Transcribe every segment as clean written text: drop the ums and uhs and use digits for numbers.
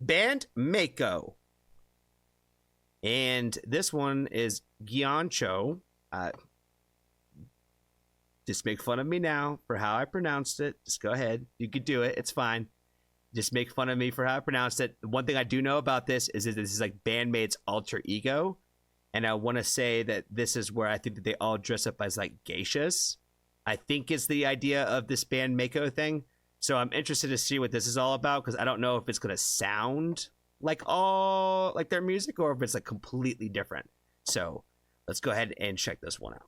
BAND-MAIKO. And this one is Gion-cho. Just make fun of me now for how I pronounced it. Just go ahead. You could do it. It's fine. Just make fun of me for how I pronounced it. One thing I do know about this is that this is like BAND-MAID's alter ego. And I want to say that this is where I think that they all dress up as like geishas. I think is the idea of this BAND-MAIKO thing. So I'm interested to see what this is all about, because I don't know if it's going to sound like all like their music or if it's like completely different. So let's go ahead and check this one out.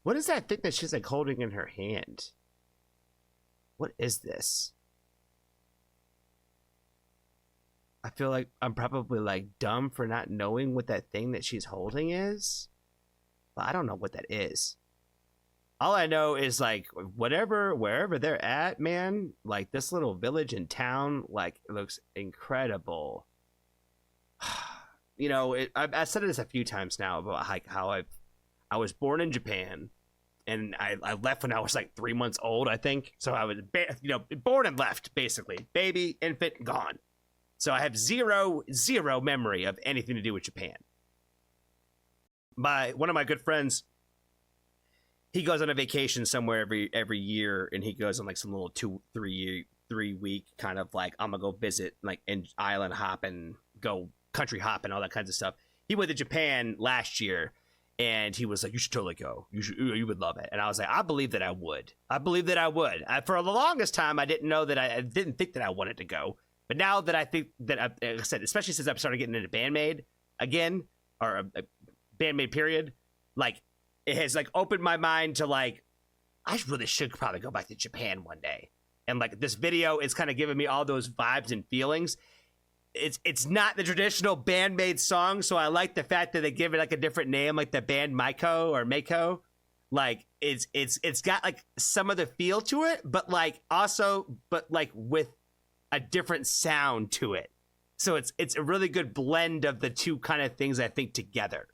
What is that thing that she's like holding in her hand? What is this? I feel like I'm probably like dumb for not knowing what that thing that she's holding is. But I don't know what that is. All I know is like wherever they're at, man, like this little village and town, like it looks incredible. You know, I said this a few times now about like how I was born in Japan, and I left when I was like 3 months old, I think. So I was, born and left, basically. Baby, infant, gone. So I have zero memory of anything to do with Japan. One of my good friends, he goes on a vacation somewhere every year, and he goes on like some little 3 week kind of like, I'm gonna go visit, like, and island hop and go country hop and all that kinds of stuff. He went to Japan last year. And he was like, you should totally go. You would love it. And I was like, I believe that I would. For the longest time, I didn't know that I didn't think that I wanted to go. But now that I think that, like I said, especially since I've started getting into BAND-MAID again, or BAND-MAID period, like it has like opened my mind to like, I really should probably go back to Japan one day. And like this video is kind of giving me all those vibes and feelings. It's not the traditional BAND-MAID song, so I like the fact that they give it like a different name, like the BAND-MAIKO or Maiko. Like it's got like some of the feel to it, but like with a different sound to it. So it's a really good blend of the two kind of things I think together.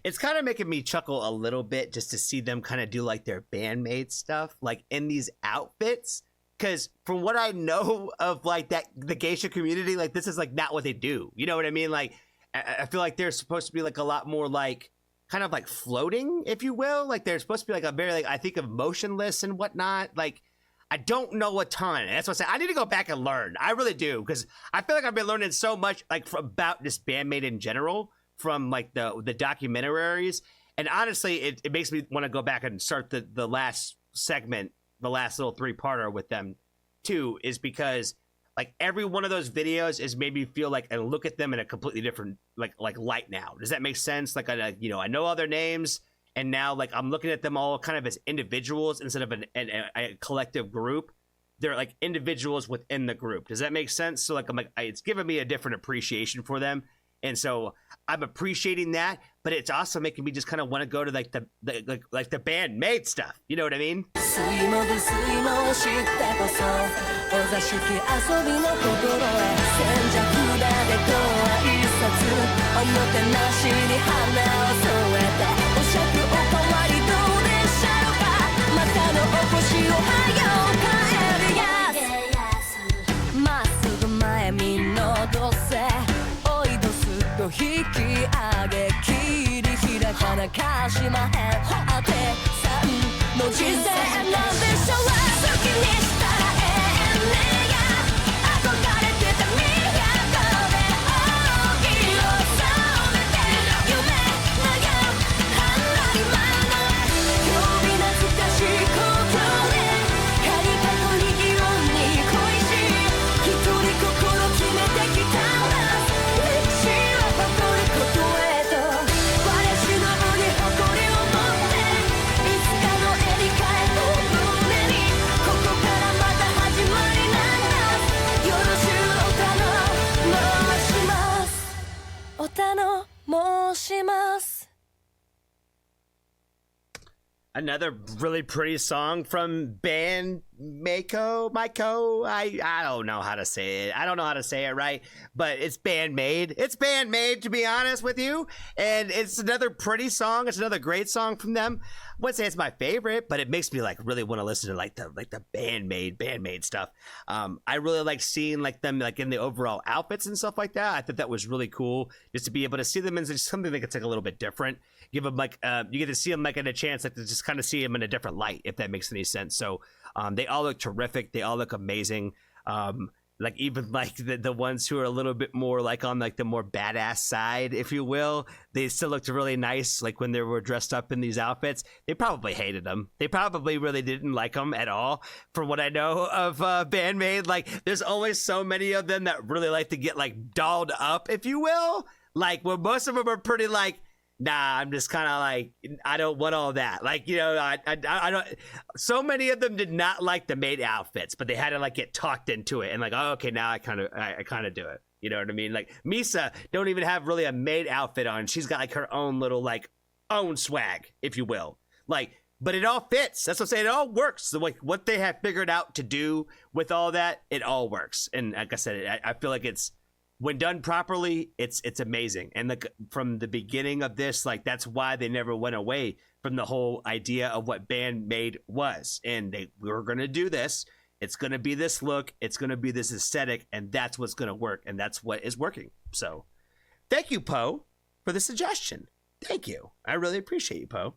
it's kind of making me chuckle a little bit just to see them kind of do like their BAND-MAID stuff, like in these outfits. Because from what I know of like that the geisha community, like this is like not what they do. You know what I mean? Like I feel like they're supposed to be like a lot more like kind of like floating, if you will. Like they're supposed to be like a very like I think of motionless and whatnot. Like I don't know a ton. That's what I say. I need to go back and learn. I really do, because I feel like I've been learning so much like about this BAND-MAID in general from like the documentaries. And honestly, it makes me want to go back and start the last segment, the last little 3-parter with them too, is because like every one of those videos is made me feel like and look at them in a completely different like light now. Does that make sense? Like I know all their names. And now, like, I'm looking at them all kind of as individuals instead of a collective group. They're like individuals within the group. Does that make sense? So, like, it's given me a different appreciation for them. And so I'm appreciating that, but it's also making me just kind of want to go to like the BAND-MAID stuff. You know what I mean? Another really pretty song from BAND-MAIKO. I don't know how to say it. I don't know how to say it right, but it's BAND-MAID. It's BAND-MAID, to be honest with you. And it's another pretty song. It's another great song from them. I wouldn't say it's my favorite, but it makes me like really want to listen to like the BAND-MAID stuff. I really like seeing like them like in the overall outfits and stuff like that. I thought that was really cool just to be able to see them in something that could take a little bit different. Give them like you get to see them like in a chance like to just kind of see them in a different light, if that makes any sense. So they all look terrific. They all look amazing. Like even like the ones who are a little bit more like on like the more badass side, if you will, they still looked really nice. Like when they were dressed up in these outfits, they probably hated them. They probably really didn't like them at all. From what I know of BAND-MAID, like there's always so many of them that really like to get like dolled up, if you will. Like where most of them are pretty like, nah, I'm just kind of like, I don't want all that. Like, you know, I don't. So many of them did not like the maid outfits, but they had to like get talked into it and like, oh, okay, now I kind of do it. You know what I mean? Like Misa don't even have really a maid outfit on. She's got like her own little like own swag, if you will. Like, but it all fits. That's what I'm saying. It all works. So like what they have figured out to do with all that, it all works. And like I said, I feel like it's, when done properly, it's amazing. And from the beginning of this, like that's why they never went away from the whole idea of what BAND-MAID was. And we were going to do this. It's going to be this look. It's going to be this aesthetic. And that's what's going to work. And that's what is working. So thank you, Poe, for the suggestion. Thank you. I really appreciate you, Poe.